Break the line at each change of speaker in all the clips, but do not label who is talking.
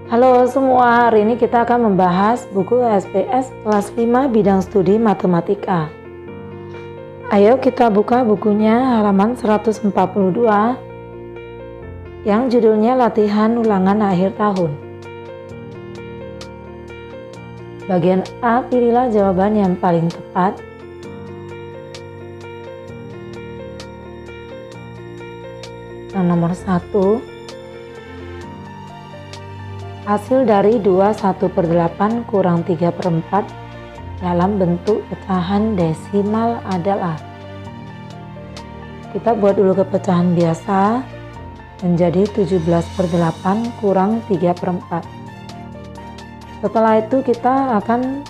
Halo semua, hari ini kita akan membahas buku SPS kelas 5 bidang studi matematika. Ayo kita buka bukunya halaman 142 yang judulnya latihan ulangan akhir tahun. Bagian A, pilihlah jawaban yang paling tepat. Yang nomor 1, hasil dari 21/8 kurang 3/4 dalam bentuk pecahan desimal adalah. Kita buat dulu ke pecahan biasa menjadi 17/8 kurang 3/4. Setelah itu kita akan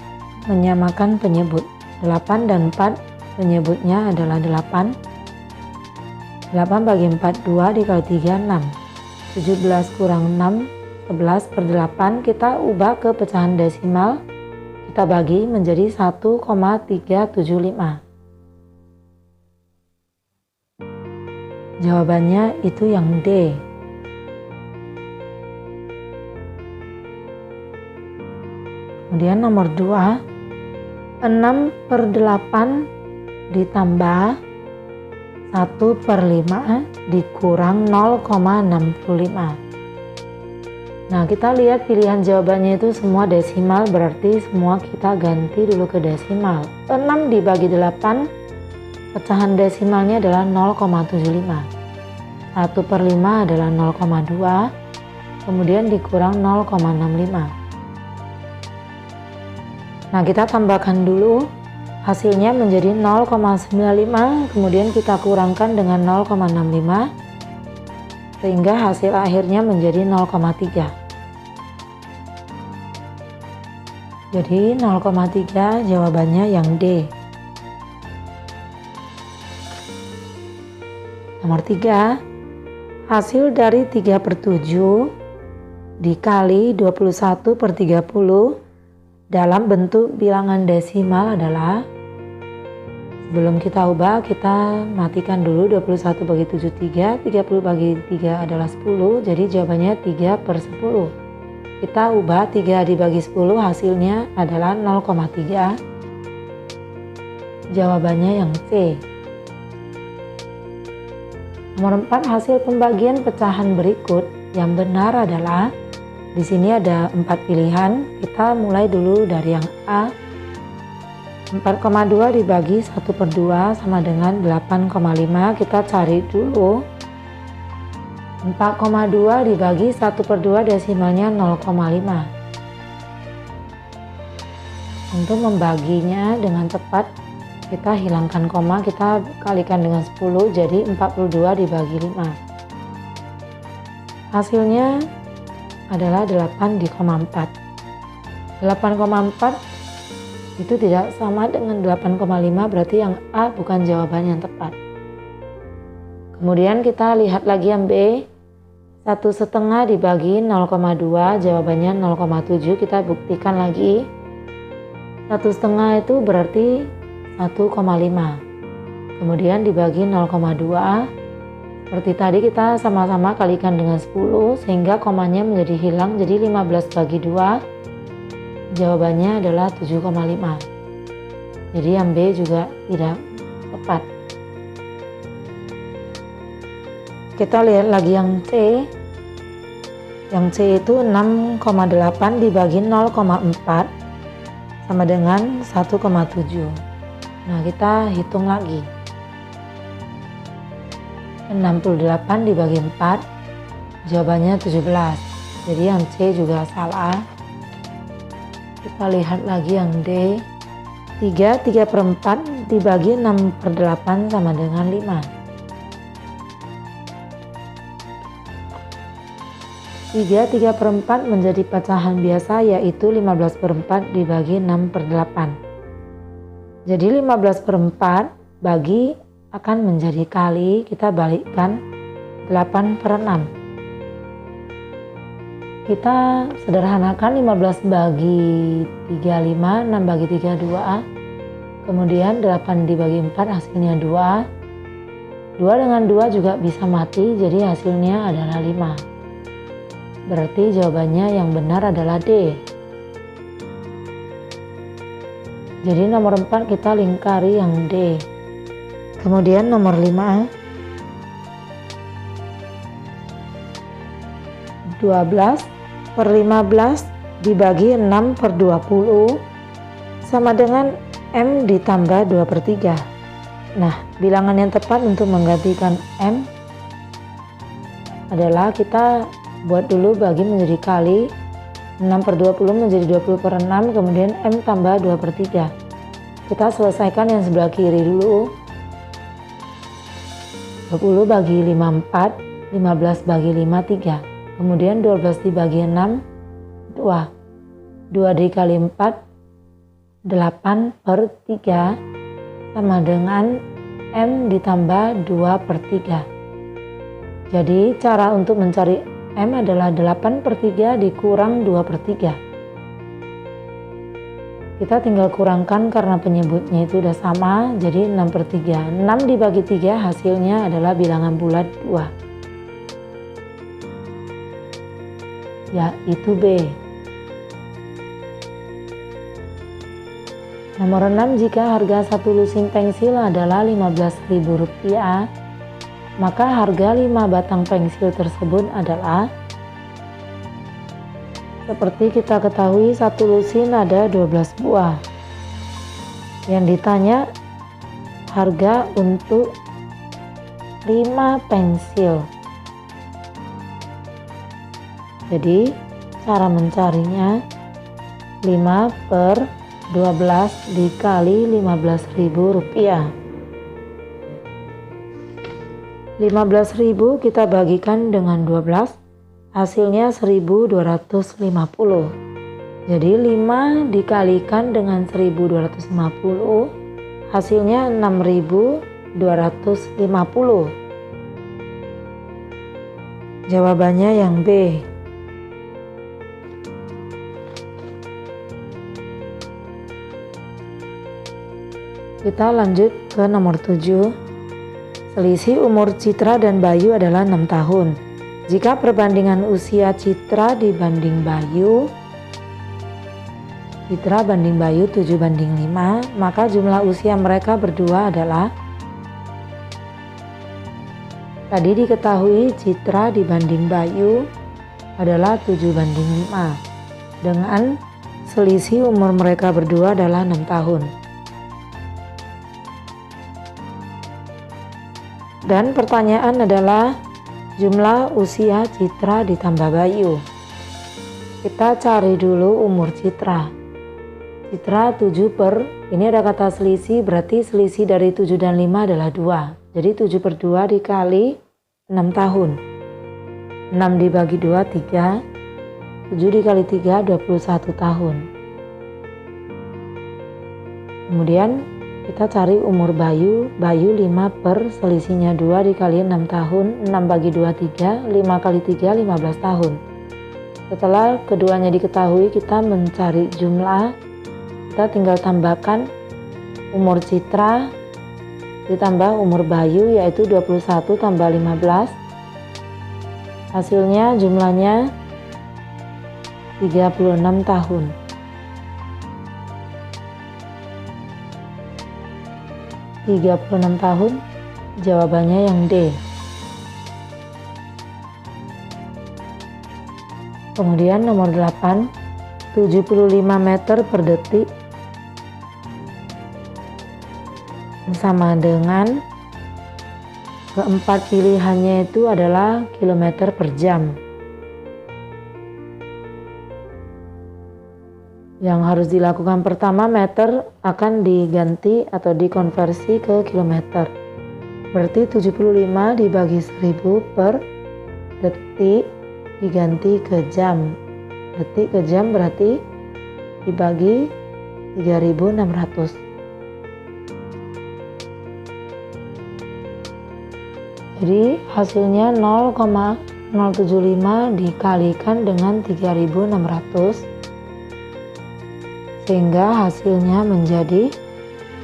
menyamakan penyebut. 8 dan 4 penyebutnya adalah 8. 8 bagi 4, 2 dikali 3, 6. 17 kurang 6, 11/8 kita ubah ke pecahan desimal, kita bagi menjadi 1,375. Jawabannya itu yang D. Kemudian nomor 2, 6/8 ditambah 1/5 dikurang 0,65. Nah, kita lihat pilihan jawabannya itu semua desimal, berarti semua kita ganti dulu ke desimal. 6 dibagi 8, pecahan desimalnya adalah 0,75. 1/5 adalah 0,2, kemudian dikurang 0,65. Nah, kita tambahkan dulu, hasilnya menjadi 0,95, kemudian kita kurangkan dengan 0,65, sehingga hasil akhirnya menjadi 0,3. Jadi 0,3 jawabannya yang D. Nomor 3, hasil dari 3/7 dikali 21/30 dalam bentuk bilangan desimal adalah. Sebelum kita ubah, kita matikan dulu. 21 bagi 7, 3. 30 bagi 3 adalah 10. Jadi jawabannya 3/10. Kita ubah 3 dibagi 10, hasilnya adalah 0,3. Jawabannya yang C. Nomor 4, hasil pembagian pecahan berikut yang benar adalah. Di sini ada 4 pilihan. Kita mulai dulu dari yang A. 4,2 dibagi 1/2 sama dengan 8,5. Kita cari dulu. 4,2 dibagi 1/2 desimalnya 0,5. Untuk membaginya dengan tepat, kita hilangkan koma, kita kalikan dengan 10, jadi 42 dibagi 5. Hasilnya adalah 8,4. 8,4 itu tidak sama dengan 8,5, berarti yang A bukan jawaban yang tepat. Kemudian kita lihat lagi yang B. 1,5 dibagi 0,2, jawabannya 0,7. Kita buktikan lagi. 1,5 itu berarti 1,5. Kemudian dibagi 0,2. Seperti tadi kita sama-sama kalikan dengan 10, sehingga komanya menjadi hilang, jadi 15 bagi 2. Jawabannya adalah 7,5. Jadi yang B juga tidak tepat. Kita lihat lagi yang C. Yang C itu 6,8 dibagi 0,4 sama dengan 1,7. Nah, kita hitung lagi. 68 dibagi 4, jawabannya 17. Jadi yang C juga salah. Kita lihat lagi yang D. 3/4 dibagi 6/8 sama dengan 5. 3/4 menjadi pecahan biasa, yaitu 15/4 dibagi 6/8. Jadi 15/4 bagi akan menjadi kali, kita balikkan 8/6. Kita sederhanakan, 15 bagi 3, 5, 6 bagi 3, 2. Kemudian 8 dibagi 4 hasilnya 2. 2 dengan 2 juga bisa mati, jadi hasilnya adalah 5. Berarti jawabannya yang benar adalah D. Jadi nomor 4 kita lingkari yang D. Kemudian nomor 5, 12 per 15 dibagi 6 per 20 sama dengan M ditambah 2 per 3. Nah, bilangan yang tepat untuk menggantikan M adalah kita buat dulu bagi menjadi kali 6 per 20 menjadi 20 per 6, kemudian M tambah 2 per 3. Kita selesaikan yang sebelah kiri dulu. 20 bagi 5 4, 15 bagi 5 3, kemudian 12 dibagi 6 2, 2 dikali 4 8 per 3 sama dengan M ditambah 2 per 3. Jadi cara untuk mencari M adalah 8 per 3 dikurang 2 per 3. Kita tinggal kurangkan karena penyebutnya itu udah sama, jadi 6 per 3. 6 dibagi 3 hasilnya adalah bilangan bulat 2. Yaitu B. Nomor 6, jika harga satu lusin pensil adalah Rp15.000, maka harga 5 batang pensil tersebut adalah, seperti kita ketahui satu lusin ada 12 buah. Yang ditanya harga untuk 5 pensil. Jadi cara mencarinya 5 per 12 dikali Rp15.000. 15.000 kita bagikan dengan 12, hasilnya 1.250. Jadi 5 dikalikan dengan 1.250, hasilnya 6.250. Jawabannya yang B. Kita lanjut ke nomor 7. Selisih umur Citra dan Bayu adalah 6 tahun. Jika perbandingan usia Citra dibanding Bayu, Citra banding Bayu 7 banding 5, maka jumlah usia mereka berdua adalah, tadi diketahui Citra dibanding Bayu adalah 7 banding 5, dengan selisih umur mereka berdua adalah 6 tahun. Dan pertanyaan adalah jumlah usia Citra ditambah Bayu. Kita cari dulu umur Citra. Citra 7 per, ini ada kata selisih, berarti selisih dari 7 dan 5 adalah 2. Jadi 7 per 2 dikali 6 tahun. 6 dibagi 2, 3. 7 dikali 3, 21 tahun. Kemudian kita cari umur Bayu. Bayu 5 per selisihnya 2 dikali 6 tahun. 6 bagi 2, 3. 5 kali 3, 15 tahun. Setelah keduanya diketahui, kita mencari jumlah. Kita tinggal tambahkan umur Citra ditambah umur Bayu, yaitu 21 tambah 15. Hasilnya jumlahnya 36 tahun. tahun, jawabannya yang D. Kemudian nomor 8, 75 meter per detik sama dengan keempat pilihannya itu adalah kilometer per jam. Yang harus dilakukan pertama, meter akan diganti atau dikonversi ke kilometer. Berarti 75 dibagi 1000 per detik diganti ke jam. Detik ke jam berarti dibagi 3600. Jadi hasilnya 0,075 dikalikan dengan 3600. Sehingga hasilnya menjadi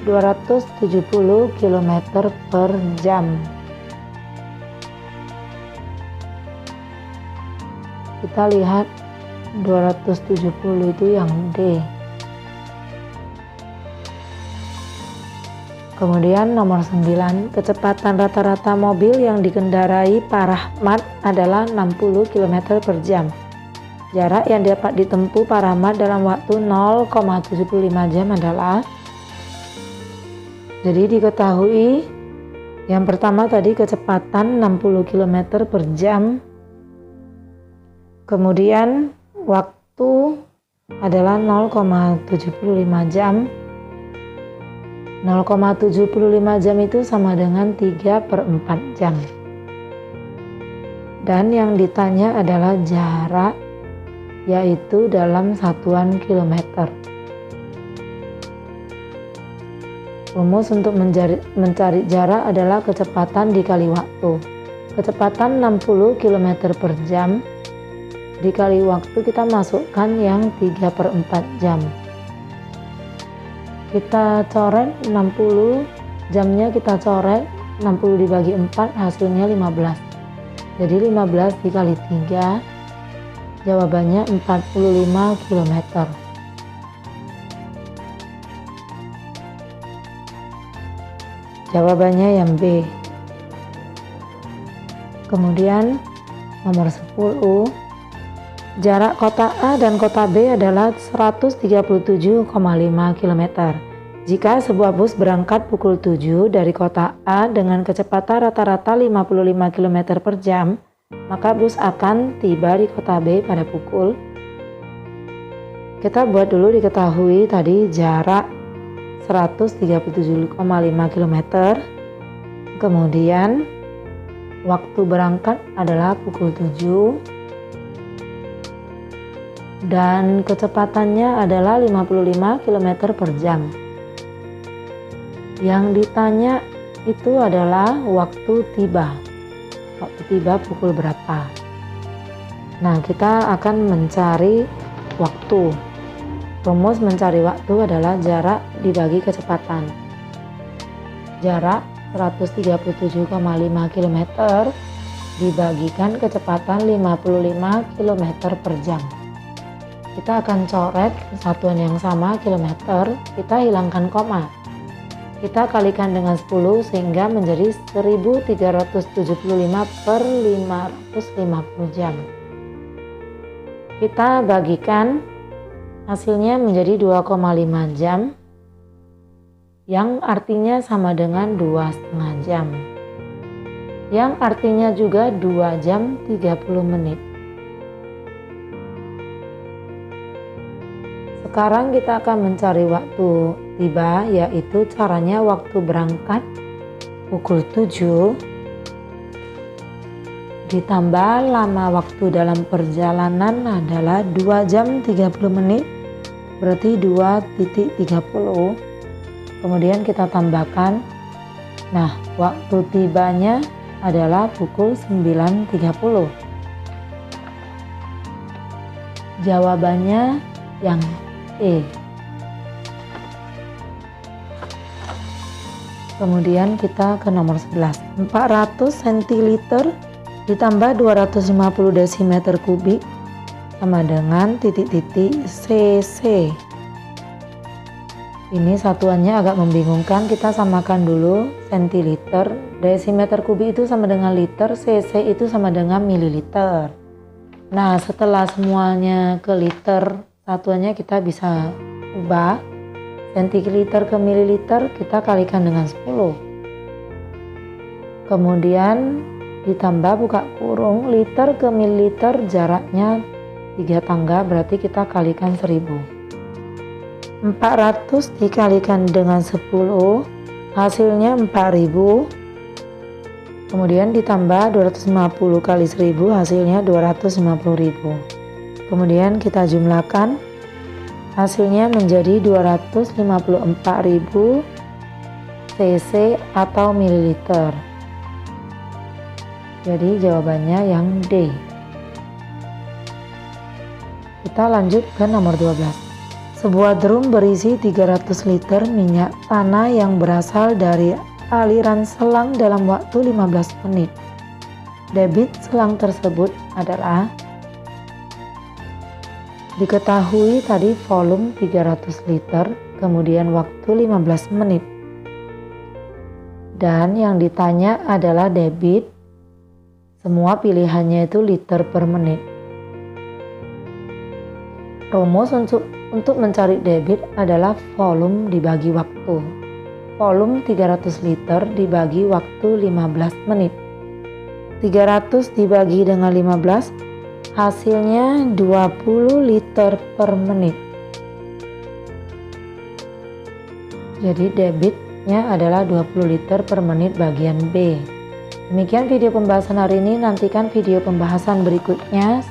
270 km per jam. kita lihat 270 itu yang D. Kemudian nomor 9, kecepatan rata-rata mobil yang dikendarai Pak Rahmat adalah 60 km per jam. Jarak yang dapat ditempuh Pak Rahmat dalam waktu 0,75 jam adalah, jadi diketahui yang pertama tadi kecepatan 60 km per jam, kemudian waktu adalah 0,75 jam. 0,75 jam itu sama dengan 3/4 jam. Dan yang ditanya adalah jarak, yaitu dalam satuan kilometer. Rumus untuk mencari jarak adalah kecepatan dikali waktu. Kecepatan 60 km per jam dikali waktu, kita masukkan yang 3/4 jam. Kita coret 60, jamnya kita coret, 60 dibagi 4 hasilnya 15. Jadi 15 dikali 3, jawabannya 45 km. Jawabannya yang B. Kemudian nomor 10, jarak kota A dan kota B adalah 137,5 km. Jika sebuah bus berangkat pukul 7 dari kota A dengan kecepatan rata-rata 55 km per jam, maka bus akan tiba di kota B pada pukul. Kita buat dulu diketahui tadi jarak 137,5 km. Kemudian waktu berangkat adalah pukul 7. Dan kecepatannya adalah 55 km per jam. Yang ditanya itu adalah waktu tiba. Waktu tiba pukul berapa? Nah, kita akan mencari waktu. Rumus mencari waktu adalah jarak dibagi kecepatan. Jarak 137,5 km dibagikan kecepatan 55 km per jam. Kita akan coret satuan yang sama, kilometer, kita hilangkan koma. Kita kalikan dengan 10 sehingga menjadi 1375 per 550 jam. Kita bagikan, hasilnya menjadi 2,5 jam, yang artinya sama dengan 2,5 jam. Yang artinya juga 2 jam 30 menit. Sekarang kita akan mencari waktu tiba, yaitu caranya waktu berangkat pukul 7 ditambah lama waktu dalam perjalanan adalah 2 jam 30 menit, berarti 2.30. Kemudian kita tambahkan, nah waktu tibanya adalah pukul 9.30. Jawabannya yang E. Kemudian kita ke nomor 11. 400 centiliter ditambah 250 desimeter kubik sama dengan titik-titik cc. Ini satuannya agak membingungkan, kita samakan dulu. Centiliter, desimeter kubik itu sama dengan liter, cc itu sama dengan mililiter. Nah, setelah semuanya ke liter, satuannya kita bisa ubah. Centiliter ke mililiter kita kalikan dengan 10. Kemudian ditambah buka kurung, liter ke mililiter jaraknya 3 tangga, berarti kita kalikan 1000. 400 dikalikan dengan 10 hasilnya 4000. Kemudian ditambah 250 kali 1000 hasilnya 250.000. Kemudian kita jumlahkan, hasilnya menjadi 254.000 cc atau mililiter. Jadi jawabannya yang D. Kita lanjut ke nomor 12. Sebuah drum berisi 300 liter minyak tanah yang berasal dari aliran selang dalam waktu 15 menit. Debit selang tersebut adalah, Diketahui tadi volume 300 liter, kemudian waktu 15 menit. Dan yang ditanya adalah debit. Semua pilihannya itu liter per menit. Rumus untuk mencari debit adalah volume dibagi waktu. Volume 300 liter dibagi waktu 15 menit. 300 dibagi dengan 15, hasilnya 20 liter per menit. Jadi debitnya adalah 20 liter per menit bagian B. Demikian video pembahasan hari ini, nantikan video pembahasan berikutnya.